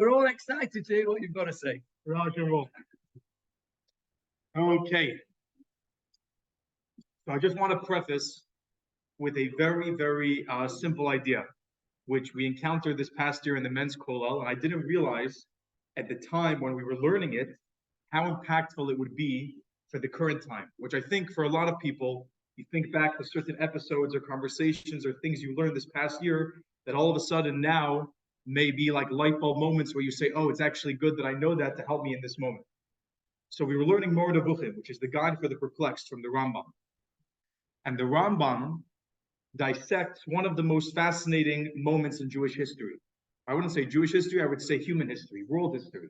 We're all excited to hear what you've got to say. Roger roll. Okay. So I just want to preface with a very, very simple idea, which we encountered this past year in the men's kollel, and I didn't realize at the time when we were learning it how impactful it would be for the current time, which I think for a lot of people, you think back to certain episodes or conversations or things you learned this past year that all of a sudden now may be like light bulb moments where you say, oh, it's actually good that I know that to help me in this moment. So we were learning Moreh Nevuchim, which is the guide for the perplexed from the Rambam. And the Rambam dissects one of the most fascinating moments in Jewish history. I wouldn't say Jewish history, I would say human history, world history,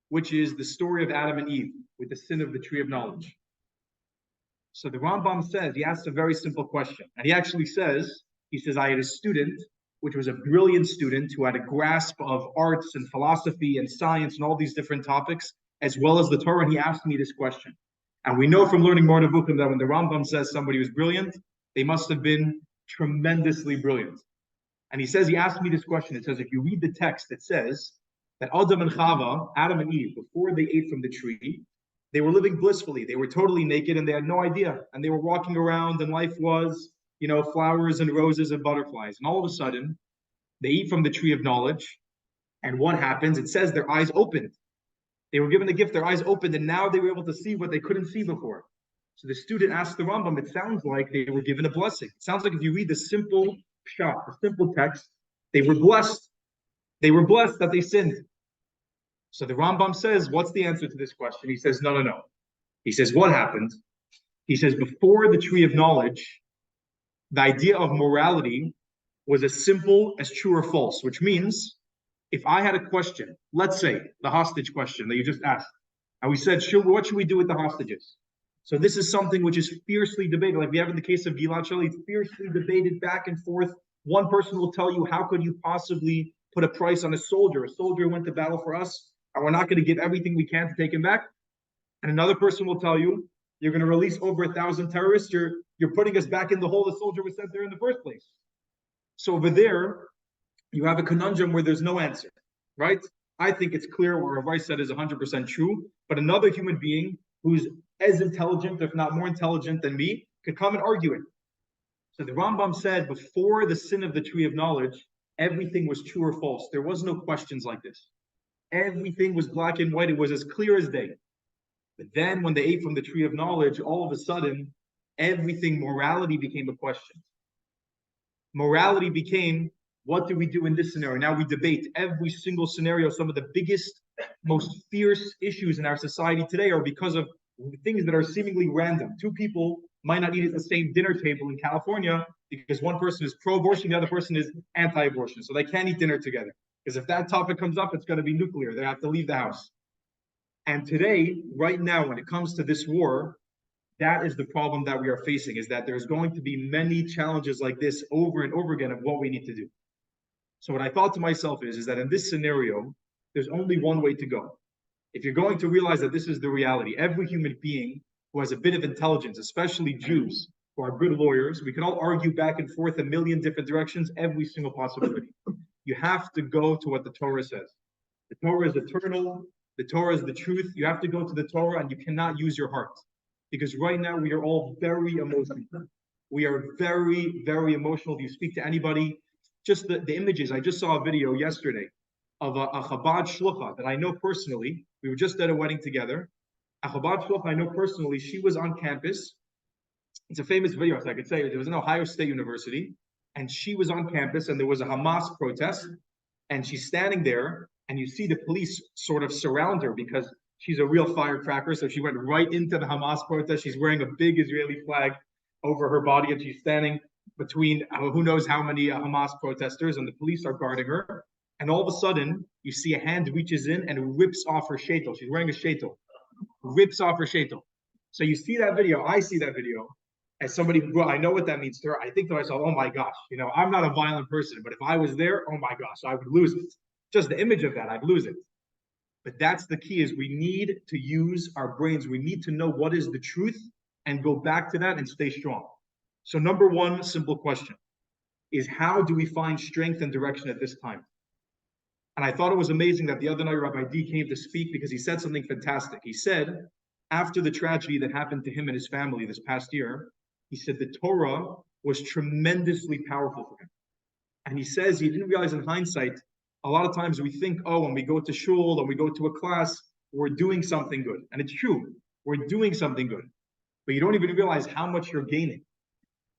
which is the story of Adam and Eve with the sin of the tree of knowledge. So the Rambam says, he asks a very simple question. And he actually says, I had a student, which was a brilliant student who had a grasp of arts and philosophy and science and all these different topics, as well as the Torah, and he asked me this question. And we know from learning Moreh Nevuchim that when the Rambam says somebody was brilliant, they must have been tremendously brilliant. And he says, he asked me this question. It says, if you read the text, it says that Adam and Chava, Adam and Eve, before they ate from the tree, they were living blissfully. They were totally naked and they had no idea. And they were walking around and life was, flowers and roses and butterflies. And all of a sudden, they eat from the tree of knowledge. And what happens? It says their eyes opened. They were given the gift, their eyes opened, and now they were able to see what they couldn't see before. So the student asked the Rambam, it sounds like they were given a blessing. It sounds like if you read the simple pshat, the simple text, they were blessed. They were blessed that they sinned. So the Rambam says, what's the answer to this question? He says, no. He says, what happened? He says, before the tree of knowledge, the idea of morality was as simple as true or false, which means if I had a question, let's say the hostage question that you just asked, and we said, sure, what should we do with the hostages? So this is something which is fiercely debated. Like we have in the case of Gilad Shalit, it's fiercely debated back and forth. One person will tell you, how could you possibly put a price on a soldier? A soldier went to battle for us, and we're not going to give everything we can to take him back. And another person will tell you, you're going to release over 1,000 terrorists. You're putting us back in the hole the soldier was sent there in the first place. So over there, you have a conundrum where there's no answer, right? I think it's clear what Rav Weiss said is 100% true, but another human being who's as intelligent, if not more intelligent than me, could come and argue it. So the Rambam said, before the sin of the tree of knowledge, everything was true or false. There was no questions like this. Everything was black and white. It was as clear as day. But then when they ate from the tree of knowledge, all of a sudden, everything, morality became a question. Morality became, what do we do in this scenario? Now we debate every single scenario. Some of the biggest, most fierce issues in our society today are because of things that are seemingly random. Two people might not eat at the same dinner table in California because one person is pro-abortion, the other person is anti-abortion. So they can't eat dinner together. Because if that topic comes up, it's going to be nuclear. They have to leave the house. And today, right now, when it comes to this war, that is the problem that we are facing, is that there's going to be many challenges like this over and over again of what we need to do. So what I thought to myself is that in this scenario, there's only one way to go. If you're going to realize that this is the reality, every human being who has a bit of intelligence, especially Jews who are good lawyers, we can all argue back and forth a million different directions, every single possibility. You have to go to what the Torah says. The Torah is eternal. The Torah is the truth. You have to go to the Torah and you cannot use your heart. Because right now we are all very emotional. We are very, very emotional. If you speak to anybody, just the images. I just saw a video yesterday of a Chabad shlucha that I know personally. We were just at a wedding together. A Chabad shlucha I know personally. She was on campus. It's a famous video, so I could say it. It was in Ohio State University. And she was on campus and there was a Hamas protest. And she's standing there and you see the police sort of surround her because she's a real firecracker. So she went right into the Hamas protest. She's wearing a big Israeli flag over her body and she's standing between who knows how many Hamas protesters, and the police are guarding her. And all of a sudden, you see a hand reaches in and rips off her sheitel. She's wearing a sheitel. Rips off her sheitel. So you see that video. I see that video. As somebody who, I know what that means to her. I think to myself, oh my gosh, I'm not a violent person, but if I was there, oh my gosh, I would lose it. Just the image of that, I'd lose it. But that's the key, is we need to use our brains. We need to know what is the truth and go back to that and stay strong. So number one simple question is, how do we find strength and direction at this time? And I thought it was amazing that the other night Rabbi D came to speak because he said something fantastic. He said, after the tragedy that happened to him and his family this past year, he said the Torah was tremendously powerful for him. And he says he didn't realize in hindsight, a lot of times we think, oh, when we go to shul or we go to a class, we're doing something good. And it's true, we're doing something good. But you don't even realize how much you're gaining.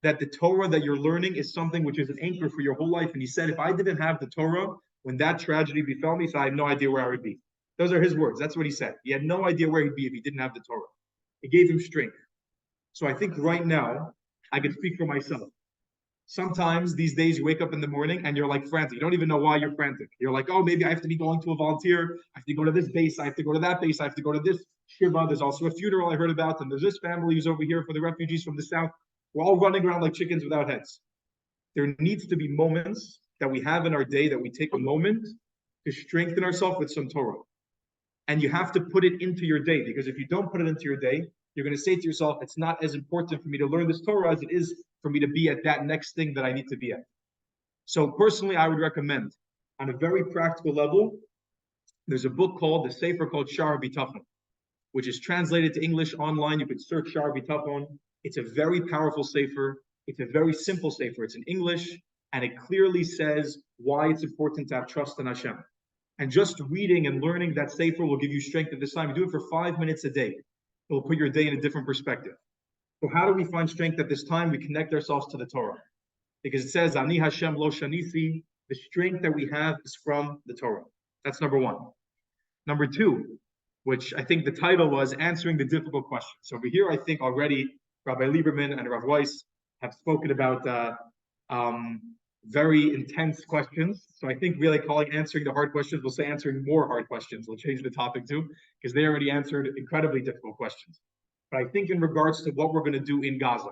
That the Torah that you're learning is something which is an anchor for your whole life. And he said, if I didn't have the Torah, when that tragedy befell me, so I have no idea where I would be. Those are his words. That's what he said. He had no idea where he'd be if he didn't have the Torah. It gave him strength. So I think right now, I can speak for myself. Sometimes these days you wake up in the morning and you're like frantic. You don't even know why you're frantic. You're like, oh, maybe I have to be going to a volunteer. I have to go to this base. I have to go to that base. I have to go to this shiva. There's also a funeral I heard about. And there's this family who's over here for the refugees from the south. We're all running around like chickens without heads. There needs to be moments that we have in our day that we take a moment to strengthen ourselves with some Torah. And you have to put it into your day, because if you don't put it into your day, you're going to say to yourself, it's not as important for me to learn this Torah as it is for me to be at that next thing that I need to be at. So personally, I would recommend, on a very practical level, there's a book called, the Sefer called Shar B'Tachon, which is translated to English online. You could search Shar B'Tachon. It's a very powerful Sefer. It's a very simple Sefer. It's in English, and it clearly says why it's important to have trust in Hashem. And just reading and learning that Sefer will give you strength at this time. You do it for 5 minutes a day. It will put your day in a different perspective. So how do we find strength at this time? We connect ourselves to the Torah. Because it says, Ani Hashem lo shanisi, the strength that we have is from the Torah. That's number one. Number two, which I think the title was answering the difficult questions. So over here, I think already Rabbi Lieberman and Rav Weiss have spoken about very intense questions. So I think really calling answering the hard questions, we'll say answering more hard questions. We'll change the topic too, because they already answered incredibly difficult questions. But I think in regards to what we're going to do in Gaza.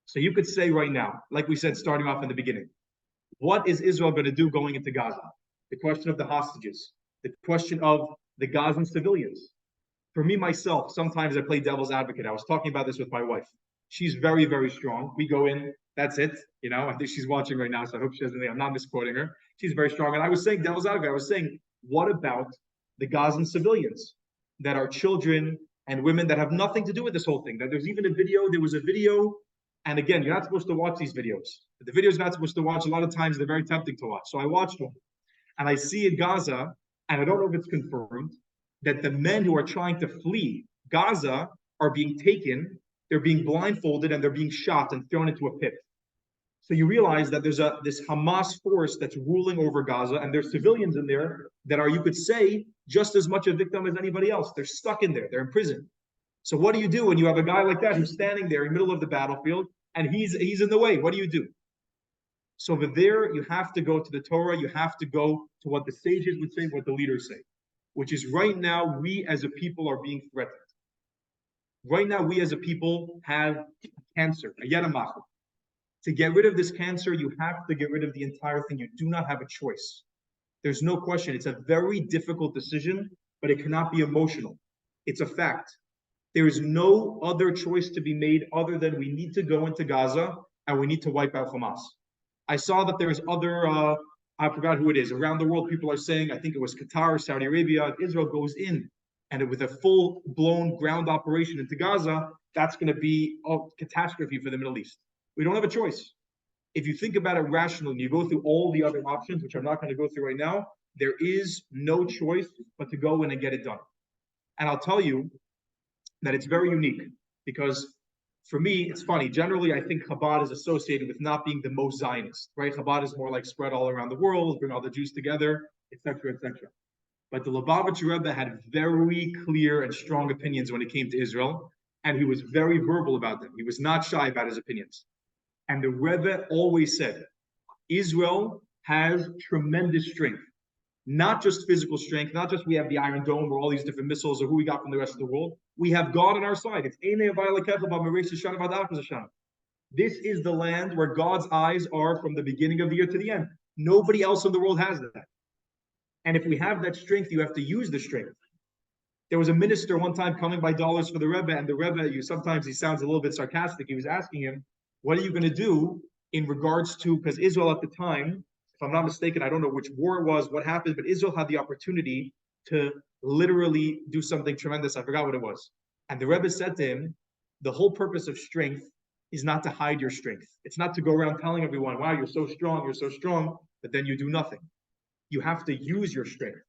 So you could say right now, like we said, starting off in the beginning, what is Israel going to do going into Gaza? The question of the hostages, the question of the Gazan civilians. For me, myself, sometimes I play devil's advocate. I was talking about this with my wife. She's very, very strong. We go in, that's it. You know, I think she's watching right now, so I hope she doesn't think I'm not misquoting her. She's very strong. And I was saying devil's advocate. I was saying, what about the Gazan civilians that are children and women that have nothing to do with this whole thing? That there's even a video, there was a video, and again, you're not supposed to watch these videos. The videos you're not supposed to watch, a lot of times they're very tempting to watch. So I watched one, and I see in Gaza, and I don't know if it's confirmed, that the men who are trying to flee Gaza are being taken, they're being blindfolded, and they're being shot and thrown into a pit. So you realize that there's this Hamas force that's ruling over Gaza, and there's civilians in there that are, you could say, just as much a victim as anybody else. They're stuck in there. They're in prison. So what do you do when you have a guy like that who's standing there in the middle of the battlefield and he's in the way? What do you do? So over there, you have to go to the Torah. You have to go to what the sages would say, what the leaders say, which is right now, we as a people are being threatened. Right now, we as a people have cancer, a yadamach. To get rid of this cancer, you have to get rid of the entire thing. You do not have a choice. There's no question. It's a very difficult decision, but it cannot be emotional. It's a fact. There is no other choice to be made other than we need to go into Gaza and we need to wipe out Hamas. I saw that there's other, I forgot who it is. Around the world, people are saying, I think it was Qatar, Saudi Arabia, if Israel goes in and with a full-blown ground operation into Gaza, that's going to be a catastrophe for the Middle East. We don't have a choice. If you think about it rationally, and you go through all the other options, which I'm not going to go through right now, there is no choice but to go in and get it done. And I'll tell you that it's very unique because for me, it's funny. Generally, I think Chabad is associated with not being the most Zionist, right? Chabad is more like spread all around the world, bring all the Jews together, etc., etc. But the Lubavitcher Rebbe had very clear and strong opinions when it came to Israel, and he was very verbal about them. He was not shy about his opinions. And the Rebbe always said, Israel has tremendous strength. Not just physical strength, not just we have the Iron Dome or all these different missiles or who we got from the rest of the world. We have God on our side. It's this is the land where God's eyes are from the beginning of the year to the end. Nobody else in the world has that. And if we have that strength, you have to use the strength. There was a minister one time coming by dollars for the Rebbe, and the Rebbe, sometimes he sounds a little bit sarcastic. He was asking him, what are you going to do in regards to, because Israel at the time, I'm not mistaken, I don't know which war it was, what happened, but Israel had the opportunity to literally do something tremendous. I forgot what it was. And the Rebbe said to him, the whole purpose of strength is not to hide your strength. It's not to go around telling everyone, wow, you're so strong, but then you do nothing. You have to use your strength.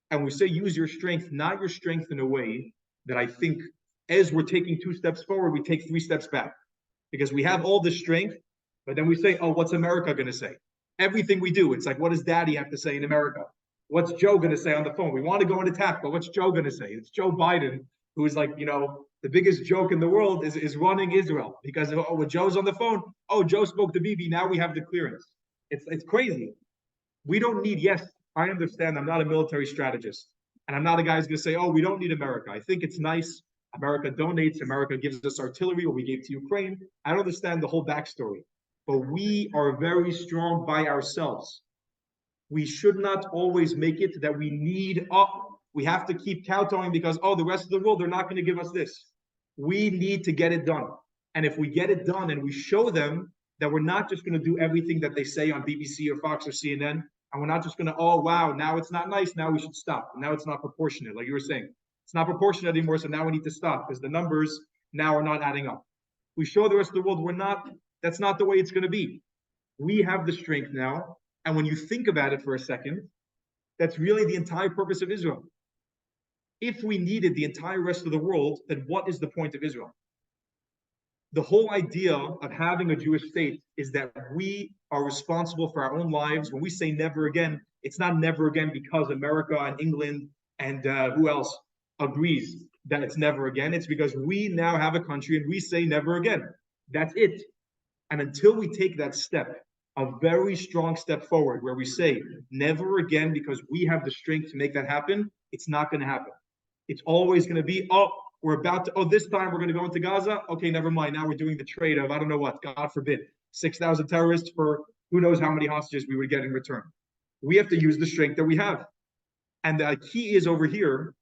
And we say use your strength, not your strength in a way that I think as we're taking 2 steps forward, we take 3 steps back. Because we have all this strength, but then we say, oh, what's America going to say? Everything we do, it's like, what does daddy have to say in America? What's Joe going to say on the phone? We want to go and attack, but what's Joe going to say? It's Joe Biden, who is like, the biggest joke in the world is running Israel. Because when Joe's on the phone, oh, Joe spoke to Bibi, now we have the clearance. It's crazy. We don't need, yes, I understand, I'm not a military strategist. And I'm not a guy who's going to say, oh, we don't need America. I think it's nice. America donates, America gives us artillery, or we gave to Ukraine. I don't understand the whole backstory. But we are very strong by ourselves. We should not always make it that we need we have to keep kowtowing because, the rest of the world, they're not going to give us this. We need to get it done. And if we get it done and we show them that we're not just going to do everything that they say on BBC or Fox or CNN, and we're not just going to, wow, now it's not nice, now we should stop. Now it's not proportionate, like you were saying. It's not proportionate anymore, so now we need to stop because the numbers now are not adding up. We show the rest of the world that's not the way it's going to be. We have the strength now, and when you think about it for a second, that's really the entire purpose of Israel. If we needed the entire rest of the world, then what is the point of Israel? The whole idea of having a Jewish state is that we are responsible for our own lives. When we say never again, it's not never again because America and England and who else agrees that it's never again. It's because we now have a country and we say never again. That's it. And until we take that step, a very strong step forward where we say never again because we have the strength to make that happen, it's not going to happen. It's always going to be, we're about to, this time we're going to go into Gaza. Okay, never mind. Now we're doing the trade of, I don't know what, God forbid, 6,000 terrorists for who knows how many hostages we would get in return. We have to use the strength that we have. And the key is over here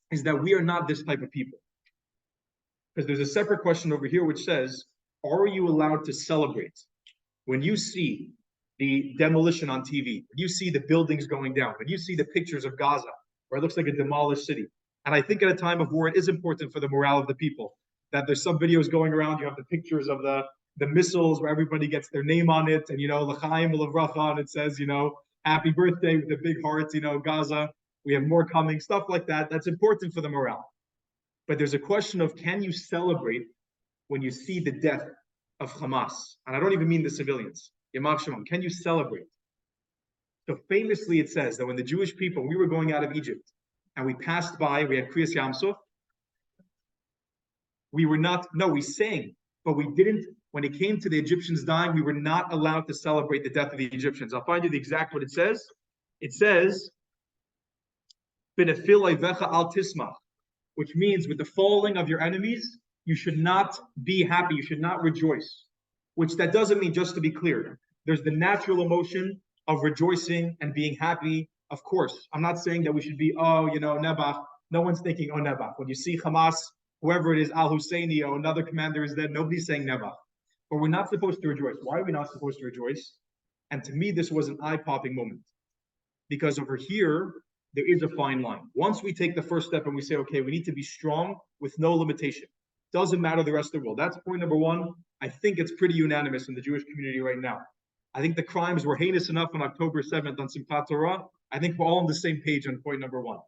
is that we are not this type of people. Because there's a separate question over here which says, are you allowed to celebrate when you see the demolition on TV, when you see the buildings going down, when you see the pictures of Gaza, where it looks like a demolished city? And I think at a time of war, it is important for the morale of the people that there's some videos going around. You have the pictures of the missiles where everybody gets their name on it, and l'chaim l'vracha, and it says happy birthday with the big hearts, Gaza. We have more coming, stuff like that. That's important for the morale. But there's a question of, can you celebrate when you see the death of Hamas? And I don't even mean the civilians. Yamav Shimon, can you celebrate? So famously it says that when the Jewish people, we were going out of Egypt, and we passed by, we had Kriyas Yamsuf, we sang, but we didn't, when it came to the Egyptians dying, we were not allowed to celebrate the death of the Egyptians. I'll find you the exact what it says. It says, al tismach, which means with the falling of your enemies, you should not be happy, you should not rejoice. Which that doesn't mean, just to be clear, there's the natural emotion of rejoicing and being happy. Of course, I'm not saying that we should be, Nebach. No one's thinking, Nebach. When you see Hamas, whoever it is, Al-Husseini or another commander is dead, nobody's saying Nebach. But we're not supposed to rejoice. Why are we not supposed to rejoice? And to me, this was an eye-popping moment. Because over here, there is a fine line. Once we take the first step and we say, okay, we need to be strong with no limitation. Doesn't matter the rest of the world. That's point number one. I think it's pretty unanimous in the Jewish community right now. I think the crimes were heinous enough on October 7th on Simchat Torah. I think we're all on the same page on point number one.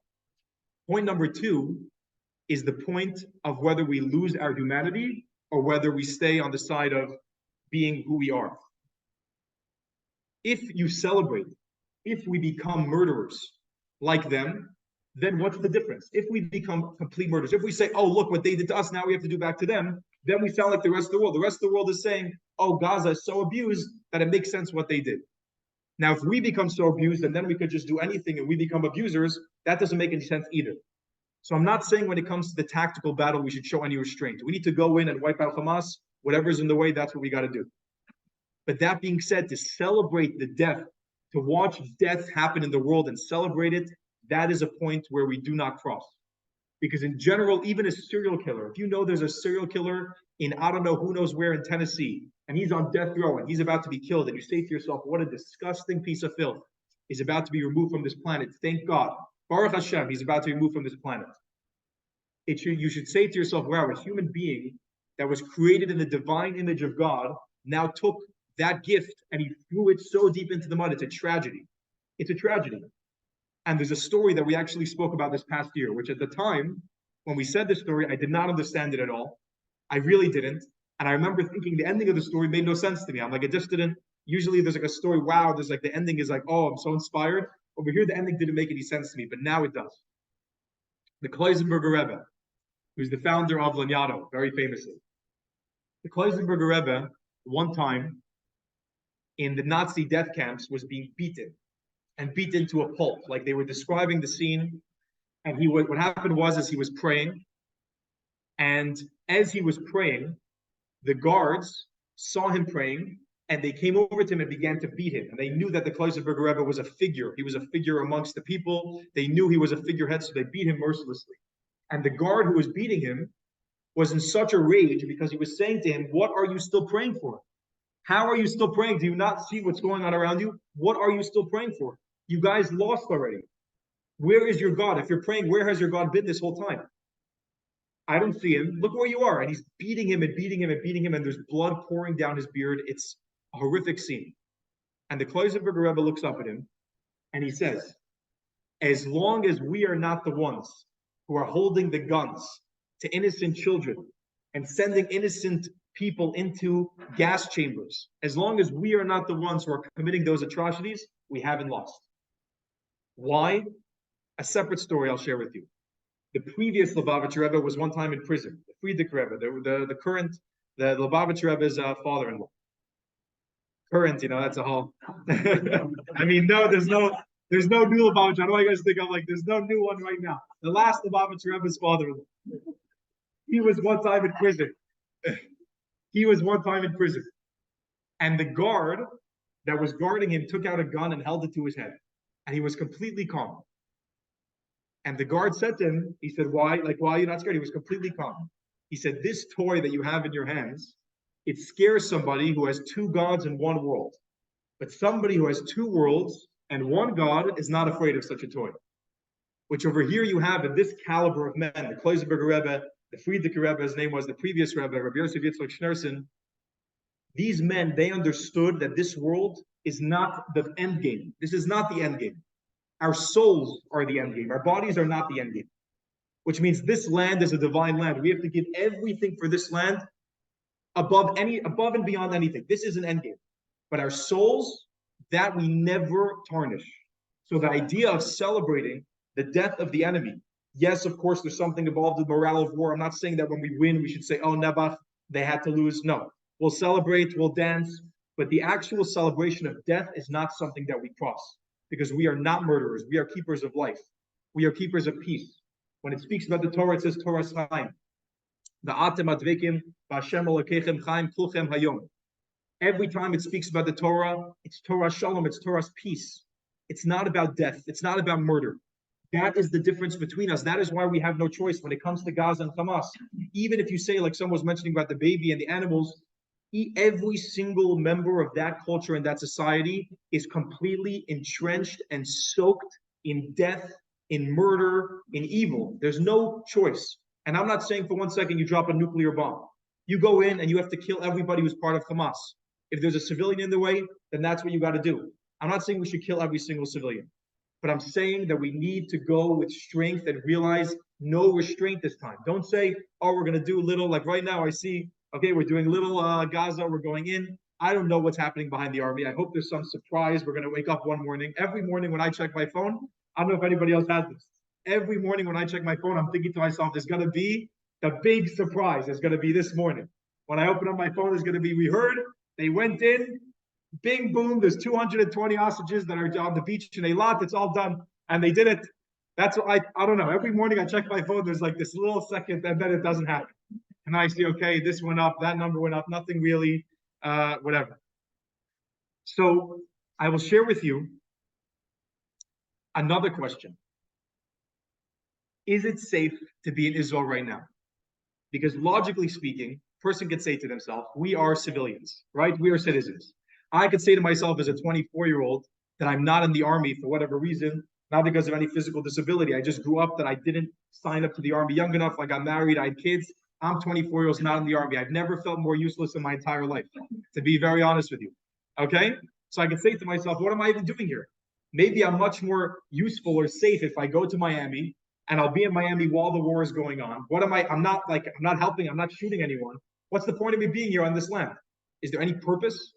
Point number two is the point of whether we lose our humanity or whether we stay on the side of being who we are. If you celebrate, if we become murderers like them, then what's the difference? If we become complete murderers, if we say, oh, look what they did to us, now we have to do back to them, then we sound like the rest of the world. The rest of the world is saying, oh, Gaza is so abused that it makes sense what they did. Now, if we become so abused and then we could just do anything and we become abusers, that doesn't make any sense either. So I'm not saying when it comes to the tactical battle, we should show any restraint. We need to go in and wipe out Hamas. Whatever's in the way, that's what we got to do. But that being said, to celebrate the death, to watch death happen in the world and celebrate it, that is a point where we do not cross. Because in general, even a serial killer, if you know there's a serial killer in I don't know who knows where in Tennessee, and he's on death row and he's about to be killed, and you say to yourself, what a disgusting piece of filth is about to be removed from this planet. Thank God. Baruch Hashem, he's about to be removed from this planet. You should say to yourself, wow, a human being that was created in the divine image of God now took that gift and he threw it so deep into the mud. It's a tragedy. It's a tragedy. And there's a story that we actually spoke about this past year, which at the time, when we said this story, I did not understand it at all. I really didn't. And I remember thinking the ending of the story made no sense to me. I'm like, it just didn't. Usually there's like a story, wow, there's like the ending is like, oh, I'm so inspired. Over here, the ending didn't make any sense to me, but now it does. The Kloisenberger Rebbe, who's the founder of Lanyado, very famously. The Kloisenberger Rebbe, one time in the Nazi death camps, was being beaten and beaten to a pulp. Like they were describing the scene. And what happened was he was praying. And as he was praying, the guards saw him praying and they came over to him and began to beat him. And they knew that the Kloisenberger Rebbe was a figure. He was a figure amongst the people. They knew he was a figurehead, so they beat him mercilessly. And the guard who was beating him was in such a rage because he was saying to him, what are you still praying for? How are you still praying? Do you not see what's going on around you? What are you still praying for? You guys lost already. Where is your God? If you're praying, where has your God been this whole time? I don't see him. Look where you are. And he's beating him and beating him and beating him, and there's blood pouring down his beard. It's a horrific scene. And the Kloisenberger Rebbe looks up at him and he says, as long as we are not the ones who are holding the guns to innocent children and sending innocent people into gas chambers, as long as we are not the ones who are committing those atrocities, we haven't lost. Why? A separate story I'll share with you. The previous Lubavitcher Rebbe was one time in prison. The Friedrich Rebbe, the current, the Lubavitcher Rebbe's father-in-law. Current, that's a whole. I mean, no, there's no new Lubavitcher. I know you guys think I'm like, there's no new one right now. The last Lubavitcher Rebbe's father-in-law. He was one time in prison. And the guard that was guarding him took out a gun and held it to his head. And he was completely calm. And the guard said to him, he said, why? Like, why are you not scared? He was completely calm. He said, this toy that you have in your hands, it scares somebody who has two gods in one world. But somebody who has two worlds and one God is not afraid of such a toy. Which over here you have in this caliber of men, the Kloisenberger Rebbe, the Friedrich Rebbe, his name was the previous Rebbe, Rabbi Yosef Yitzchak Schneerson. These men, they understood that this world is not the end game. This is not the end game. Our souls are the end game. Our bodies are not the end game. Which means this land is a divine land. We have to give everything for this land above and beyond anything. This is an end game. But our souls, that we never tarnish. So the idea of celebrating the death of the enemy, yes, of course, there's something involved with morale of war. I'm not saying that when we win, we should say, oh, Nebuch, they had to lose. No, we'll celebrate, we'll dance. But the actual celebration of death is not something that we cross. Because we are not murderers. We are keepers of life. We are keepers of peace. When it speaks about the Torah, it says Torah Chaim. Every time it speaks about the Torah, it's Torah Shalom, it's Torah's peace. It's not about death. It's not about murder. That is the difference between us. That is why we have no choice when it comes to Gaza and Hamas. Even if you say, like someone was mentioning about the baby and the animals, every single member of that culture and that society is completely entrenched and soaked in death, in murder, in evil. There's no choice. And I'm not saying for 1 second you drop a nuclear bomb. You go in and you have to kill everybody who's part of Hamas. If there's a civilian in the way, then that's what you got to do. I'm not saying we should kill every single civilian. But I'm saying that we need to go with strength and realize no restraint this time. Don't say, oh, we're going to do a little, like right now I see, okay, we're doing little Gaza, we're going in. I don't know what's happening behind the army. I hope there's some surprise. We're going to wake up one morning. Every morning when I check my phone, I don't know if anybody else has this. Every morning when I check my phone, I'm thinking to myself, there's going to be the big surprise. There's going to be this morning. When I open up my phone, there's going to be, we heard, they went in, bing, boom, there's 220 hostages that are on the beach in Eilat. It's all done. And they did it. That's what I don't know. Every morning I check my phone, there's like this little second, and then it doesn't happen. And I see, okay, this went up, that number went up, nothing really, whatever. So I will share with you another question. Is it safe to be in Israel right now? Because logically speaking, person could say to themselves, we are civilians, right? We are citizens. I could say to myself as a 24-year-old that I'm not in the army for whatever reason, not because of any physical disability. I just grew up that I didn't sign up to the army young enough. I got married, I had kids. I'm 24 years old, not in the army. I've never felt more useless in my entire life, to be very honest with you. Okay? So I can say to myself, what am I even doing here? Maybe I'm much more useful or safe if I go to Miami and I'll be in Miami while the war is going on. What am I? I'm not helping, I'm not shooting anyone. What's the point of me being here on this land? Is there any purpose?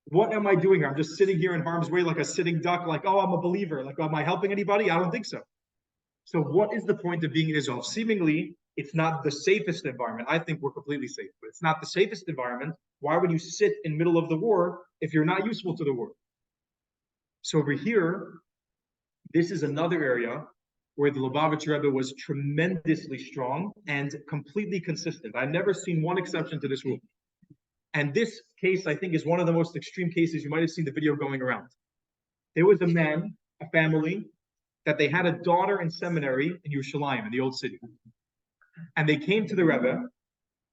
What am I doing here? I'm just sitting here in harm's way like a sitting duck, like, oh, I'm a believer. Like, am I helping anybody? I don't think so. So what is the point of being in Israel? Seemingly, it's not the safest environment. I think we're completely safe, but it's not the safest environment. Why would you sit in the middle of the war if you're not useful to the war? So over here, this is another area where the Lubavitcher Rebbe was tremendously strong and completely consistent. I've never seen one exception to this rule. And this case, I think, is one of the most extreme cases. You might have seen the video going around. There was a man, a family, that they had a daughter in seminary in Yerushalayim, in the old city. And they came to the Rebbe,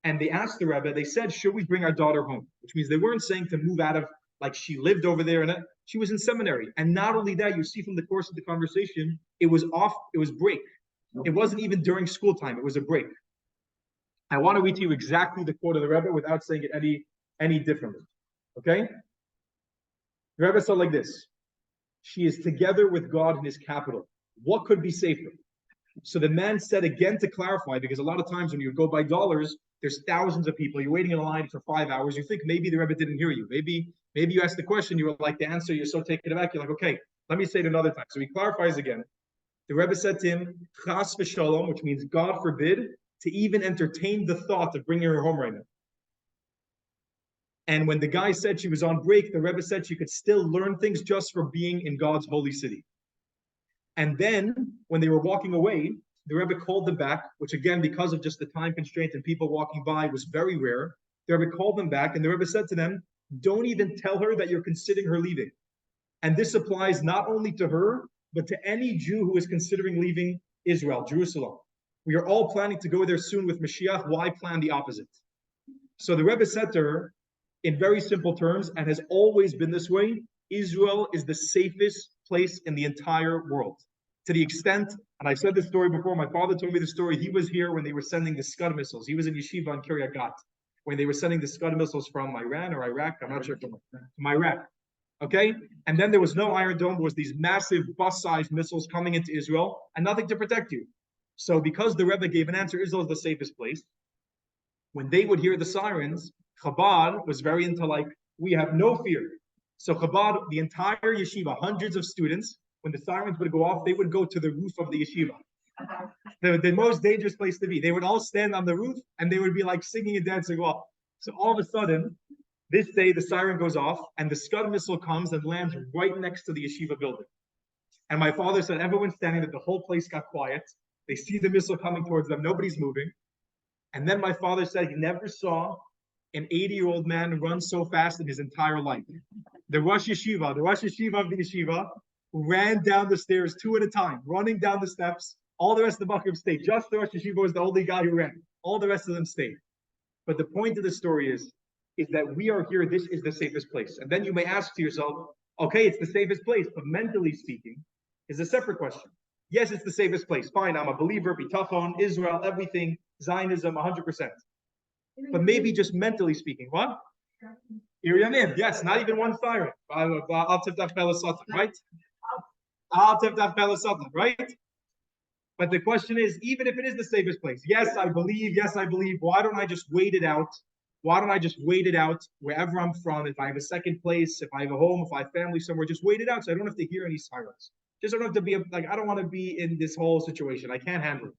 and they asked the Rebbe, they said, should we bring our daughter home? Which means they weren't saying to move out of, like she lived over there, and she was in seminary. And not only that, you see from the course of the conversation, it was break. It wasn't even during school time, it was a break. I want to read to you exactly the quote of the Rebbe without saying it any differently. Okay? The Rebbe said like this: she is together with God in his capital. What could be safer? So the man said again to clarify, because a lot of times when you go buy dollars, there's thousands of people. You're waiting in a line for 5 hours. You think maybe the Rebbe didn't hear you. Maybe you asked the question, you were like, the answer, you're so taken aback. You're like, okay, let me say it another time. So he clarifies again. The Rebbe said to him, chas v'shalom, which means God forbid to even entertain the thought of bringing her home right now. And when the guy said she was on break, the Rebbe said she could still learn things just for being in God's holy city. And then when they were walking away, the Rebbe called them back, which again, because of just the time constraint and people walking by, was very rare. The Rebbe called them back, and the Rebbe said to them, don't even tell her that you're considering her leaving. And this applies not only to her, but to any Jew who is considering leaving Israel, Jerusalem. We are all planning to go there soon with Mashiach. Why plan the opposite? So the Rebbe said to her, in very simple terms, and has always been this way, Israel is the safest place in the entire world. To the extent, and I've said this story before, my father told me the story, he was here when they were sending the Scud missiles. He was in Yeshiva in Kiryat Gat, when they were sending the Scud missiles from Iran or Iraq, I'm not sure, from Iraq. Okay? And then there was no Iron Dome, there was these massive bus-sized missiles coming into Israel, and nothing to protect you. So because the Rebbe gave an answer, Israel is the safest place, when they would hear the sirens, Chabad was very into like, we have no fear. So Chabad, the entire yeshiva, hundreds of students, when the sirens would go off, they would go to the roof of the yeshiva. The most dangerous place to be. They would all stand on the roof and they would be like singing and dancing off. So all of a sudden, this day the siren goes off and the Scud missile comes and lands right next to the yeshiva building. And my father said everyone's standing there, the whole place got quiet. They see the missile coming towards them, nobody's moving. And then my father said he never saw an 80-year-old man run so fast in his entire life. The Rosh Yeshiva of the yeshiva, ran down the stairs 2 at a time, running down the steps. All the rest of the Bachrim stayed. Just the Rosh Yeshiva was the only guy who ran. All the rest of them stayed. But the point of the story is that we are here. This is the safest place. And then you may ask to yourself, okay, it's the safest place, but mentally speaking, is a separate question. Yes, it's the safest place. Fine, I'm a believer, bitachon, Israel, everything, Zionism, 100%. But maybe just mentally speaking, what? Iriamim, yes, not even one siren. Right? Right? But the question is, even if it is the safest place, yes, I believe, why don't I just wait it out? Why don't I just wait it out wherever I'm from? If I have a second place, if I have a home, if I have family somewhere, just wait it out so I don't have to hear any sirens. Just don't have to be like, I don't want to be in this whole situation. I can't handle it.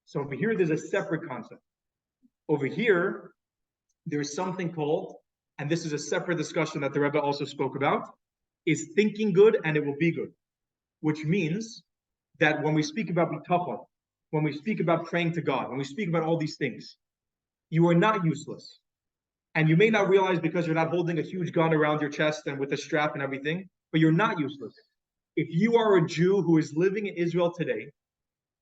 So over here, there's a separate concept. Over here, there's something called, and this is a separate discussion that the Rebbe also spoke about, is thinking good and it will be good. Which means that when we speak about bitachon, when we speak about praying to God, when we speak about all these things, you are not useless. And you may not realize because you're not holding a huge gun around your chest and with a strap and everything, but you're not useless. If you are a Jew who is living in Israel today,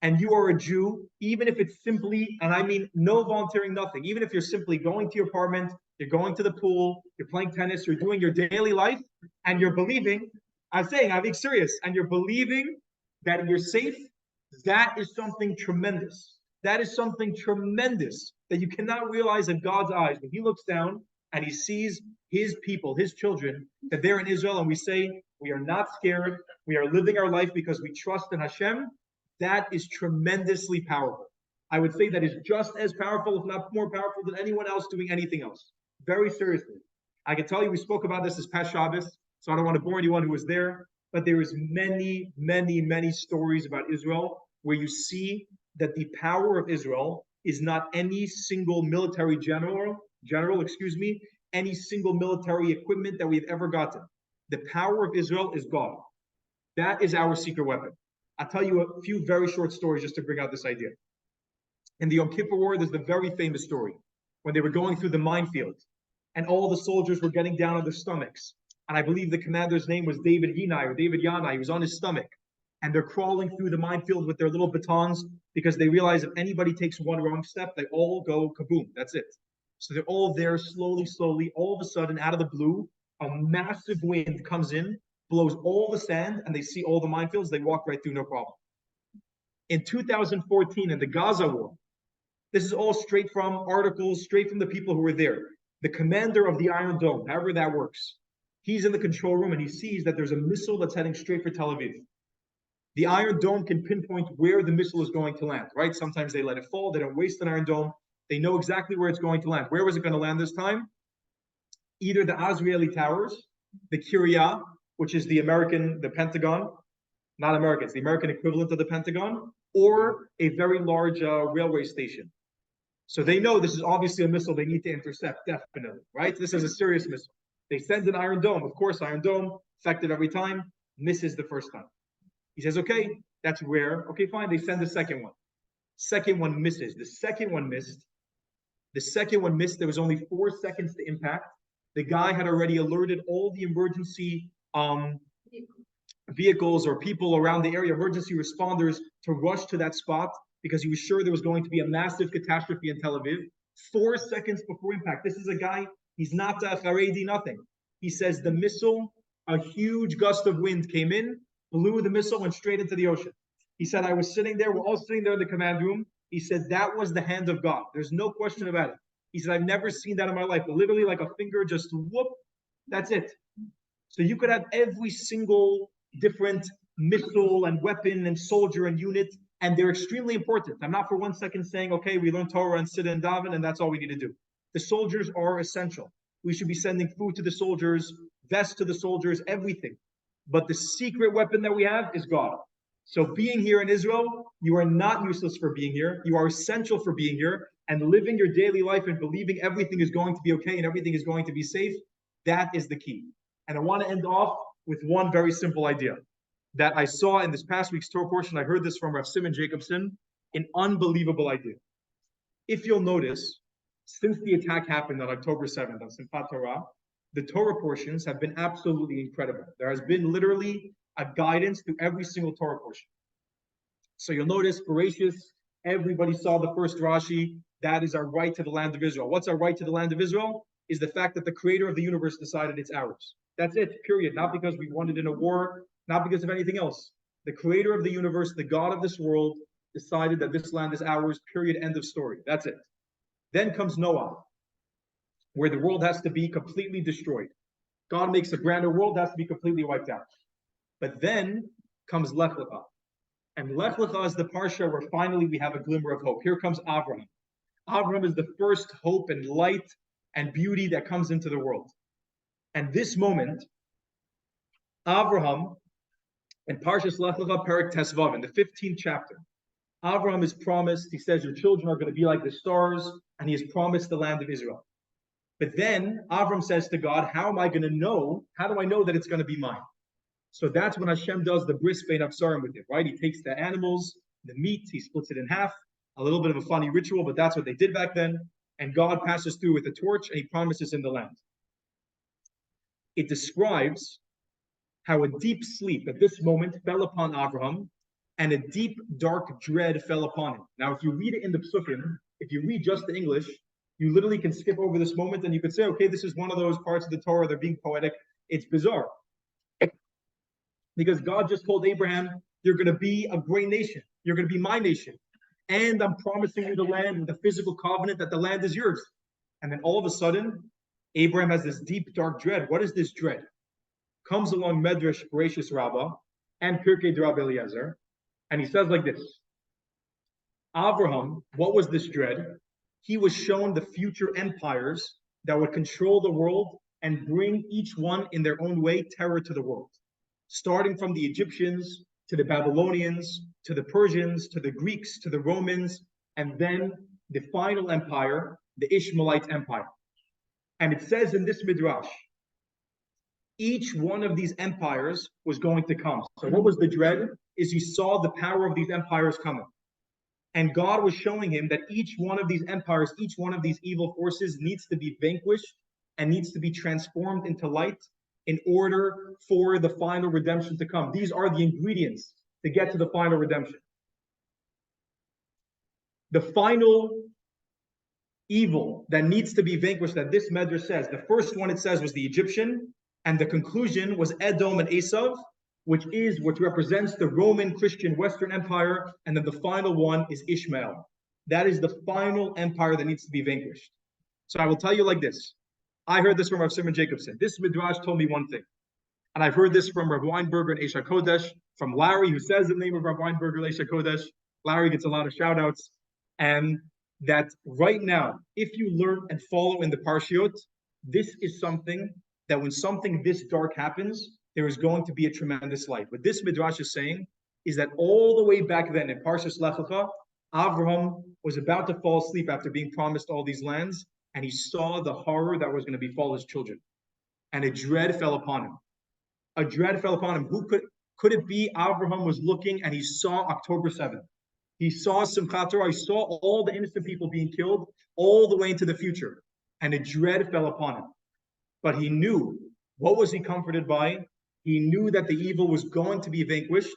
and you are a Jew, even if it's simply, and I mean no volunteering, nothing, even if you're simply going to your apartment, you're going to the pool, you're playing tennis, you're doing your daily life, and you're believing, I'm being serious, and you're believing that you're safe, that is something tremendous. That is something tremendous that you cannot realize in God's eyes. When he looks down and he sees his people, his children, that they're in Israel, and we say, we are not scared, we are living our life because we trust in Hashem, that is tremendously powerful. I would say that is just as powerful, if not more powerful, than anyone else doing anything else. Very seriously. I can tell you, we spoke about this past Shabbos, so I don't want to bore anyone who was there, but there is many, many, many stories about Israel where you see that the power of Israel is not any single military general, any single military equipment that we've ever gotten. The power of Israel is God. That is our secret weapon. I'll tell you a few very short stories just to bring out this idea. In the Yom Kippur War, there's the very famous story when they were going through the minefield and all the soldiers were getting down on their stomachs. And I believe the commander's name was David Yanai. He was on his stomach. And they're crawling through the minefield with their little batons because they realize if anybody takes one wrong step, they all go kaboom. That's it. So they're all there slowly. All of a sudden, out of the blue, a massive wind comes in, blows all the sand, and they see all the minefields. They walk right through, no problem. In 2014, in the Gaza war, this is all straight from articles, straight from the people who were there. The commander of the Iron Dome, however that works, he's in the control room and he sees that there's a missile that's heading straight for Tel Aviv. The Iron Dome can pinpoint where the missile is going to land, right? Sometimes they let it fall. They don't waste an Iron Dome. They know exactly where it's going to land. Where was it going to land this time? Either the Azrieli Towers, the Kiryat, which is the Pentagon, not American, it's the American equivalent of the Pentagon, or a very large railway station. So they know this is obviously a missile they need to intercept, definitely, right? This is a serious missile. They send an Iron Dome. Of course, Iron Dome, effective every time, misses the first time. He says, okay, that's rare. Okay, fine. They send the second one. Second one misses. The second one missed. There was only 4 seconds to impact. The guy had already alerted all the emergency vehicles or people around the area, emergency responders, to rush to that spot because he was sure there was going to be a massive catastrophe in Tel Aviv. 4 seconds before impact. This is a guy, he's not Haredi, nothing. He says the missile, a huge gust of wind came in, blew the missile, went straight into the ocean. He said, I was sitting there, we're all sitting there in the command room. He said, that was the hand of God. There's no question about it. He said, I've never seen that in my life. Literally like a finger just whoop, that's it. So you could have every single different missile and weapon and soldier and unit, and they're extremely important. I'm not for 1 second saying, okay, we learn Torah and sit and daven, and that's all we need to do. The soldiers are essential. We should be sending food to the soldiers, vests to the soldiers, everything. But the secret weapon that we have is God. So being here in Israel, you are not useless for being here. You are essential for being here. And living your daily life and believing everything is going to be okay and everything is going to be safe, that is the key. And I want to end off with one very simple idea that I saw in this past week's Torah portion. I heard this from Rav Simon Jacobson, an unbelievable idea. If you'll notice, since the attack happened on October 7th on Simchat Torah, the Torah portions have been absolutely incredible. There has been literally a guidance to every single Torah portion. So you'll notice, Bereshis, everybody saw the first Rashi. That is our right to the land of Israel. What's our right to the land of Israel? Is the fact that the creator of the universe decided it's ours. That's it, period. Not because we won it in a war, not because of anything else. The creator of the universe, the God of this world, decided that this land is ours, period, end of story. That's it. Then comes Noah, where the world has to be completely destroyed. God makes a brand new world, has to be completely wiped out. But then comes Lech Lecha. And Lech Lecha is the parsha where finally we have a glimmer of hope. Here comes Avraham. Avraham is the first hope and light and beauty that comes into the world. And this moment, Avraham, in Parshas Lech Lecha, Perek Tesvav, in the 15th chapter, Avraham is promised, he says, your children are going to be like the stars, and he has promised the land of Israel. But then Avram says to God, how am I going to know? How do I know that it's going to be mine? So that's when Hashem does the bris bein absarim with it, right? He takes the animals, the meat, he splits it in half. A little bit of a funny ritual, but that's what they did back then. And God passes through with a torch and he promises him the land. It describes how a deep sleep at this moment fell upon Avraham, and a deep, dark dread fell upon him. Now, if you read it in the Psukim, if you read just the English, you literally can skip over this moment and you could say, okay, this is one of those parts of the Torah, they're being poetic. It's bizarre. Because God just told Abraham, you're going to be a great nation. You're going to be my nation. And I'm promising you the land with a physical covenant that the land is yours. And then all of a sudden, Abraham has this deep, dark dread. What is this dread? Comes along Medrash Gracious Rabbah and Pirkei D'Rab Eliezer, and he says like this. Abraham, what was this dread? He was shown the future empires that would control the world and bring each one in their own way terror to the world. Starting from the Egyptians, to the Babylonians, to the Persians, to the Greeks, to the Romans, and then the final empire, the Ishmaelite Empire. And it says in this Midrash, each one of these empires was going to come. So what was the dread? Is he saw the power of these empires coming. And God was showing him that each one of these empires, each one of these evil forces needs to be vanquished and needs to be transformed into light in order for the final redemption to come. These are the ingredients to get to the final redemption. The final evil that needs to be vanquished that this Medrash says, the first one it says was the Egyptian, and the conclusion was Edom and Esav, which represents the Roman Christian Western Empire, and then the final one is Ishmael. That is the final empire that needs to be vanquished. So I will tell you like this. I heard this from Rav Simon Jacobson. This Midrash told me one thing. And I've heard this from Rav Weinberger and Esha Kodesh, from Larry, who says the name of Rav Weinberger and Esha Kodesh. Larry gets a lot of shout outs. And that right now, if you learn and follow in the Parshiot, this is something that when something this dark happens, there is going to be a tremendous light. What this Midrash is saying is that all the way back then in Parshas Lech Lecha, Avraham was about to fall asleep after being promised all these lands, and he saw the horror that was going to befall his children. And a dread fell upon him. A dread fell upon him. Who could it be? Avraham was looking and he saw October 7th. He saw Simchat Torah. He saw all the innocent people being killed all the way into the future. And a dread fell upon him. But he knew, what was he comforted by? He knew that the evil was going to be vanquished.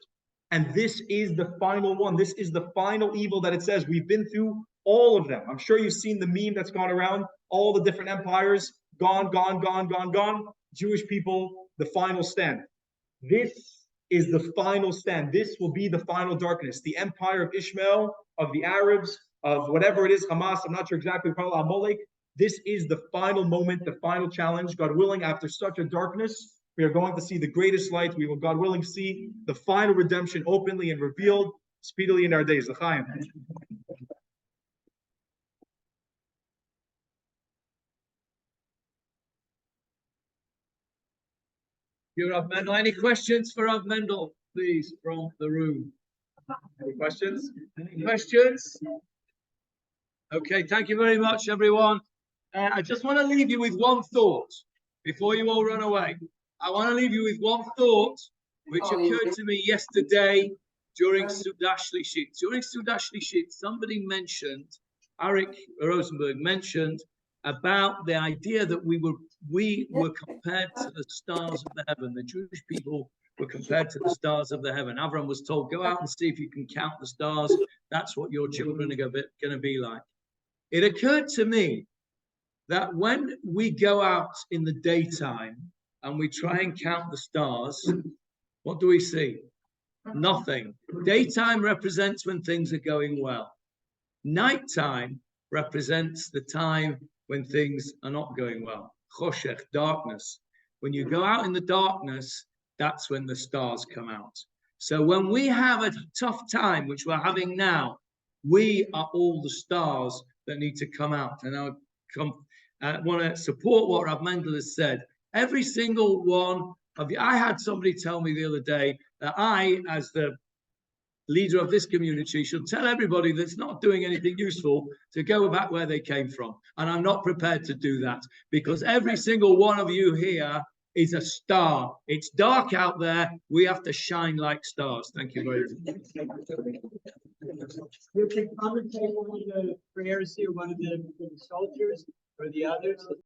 And this is the final one. This is the final evil that it says. We've been through all of them. I'm sure you've seen the meme that's gone around. All the different empires, gone, gone, gone, gone, gone. Jewish people, the final stand. This is the final stand. This will be the final darkness. The empire of Ishmael, of the Arabs, of whatever it is, Hamas, I'm not sure exactly, probably Amalek. This is the final moment, the final challenge. God willing, after such a darkness, we are going to see the greatest light. We will, God willing, see the final redemption openly and revealed speedily in our days. L'chaim. You, Rav Mendel. Any questions for Rav Mendel, please, from the room? Any questions? Any questions? Okay, thank you very much, everyone. I just want to leave you with one thought before you all run away. I want to leave you with one thought which occurred to me yesterday during Sudash Lishit. During Sudash Lishit, somebody mentioned, Arik Rosenberg mentioned about the idea that we were compared to the stars of the heaven. The Jewish people were compared to the stars of the heaven. Avram was told, go out and see if you can count the stars. That's what your children are going to be like. It occurred to me that when we go out in the daytime and we try and count the stars, what do we see? Nothing. Daytime represents when things are going well. Nighttime represents the time when things are not going well. Choshech, darkness. When you go out in the darkness, that's when the stars come out. So when we have a tough time, which we're having now, we are all the stars that need to come out. And I want to support what Rav Mendel has said. Every single one of you, I had somebody tell me the other day that I, as the leader of this community, should tell everybody that's not doing anything useful to go back where they came from. And I'm not prepared to do that, because every single one of you here is a star. It's dark out there. We have to shine like stars. Thank you very much. You can commentate on the prayers here, one of the soldiers or the others.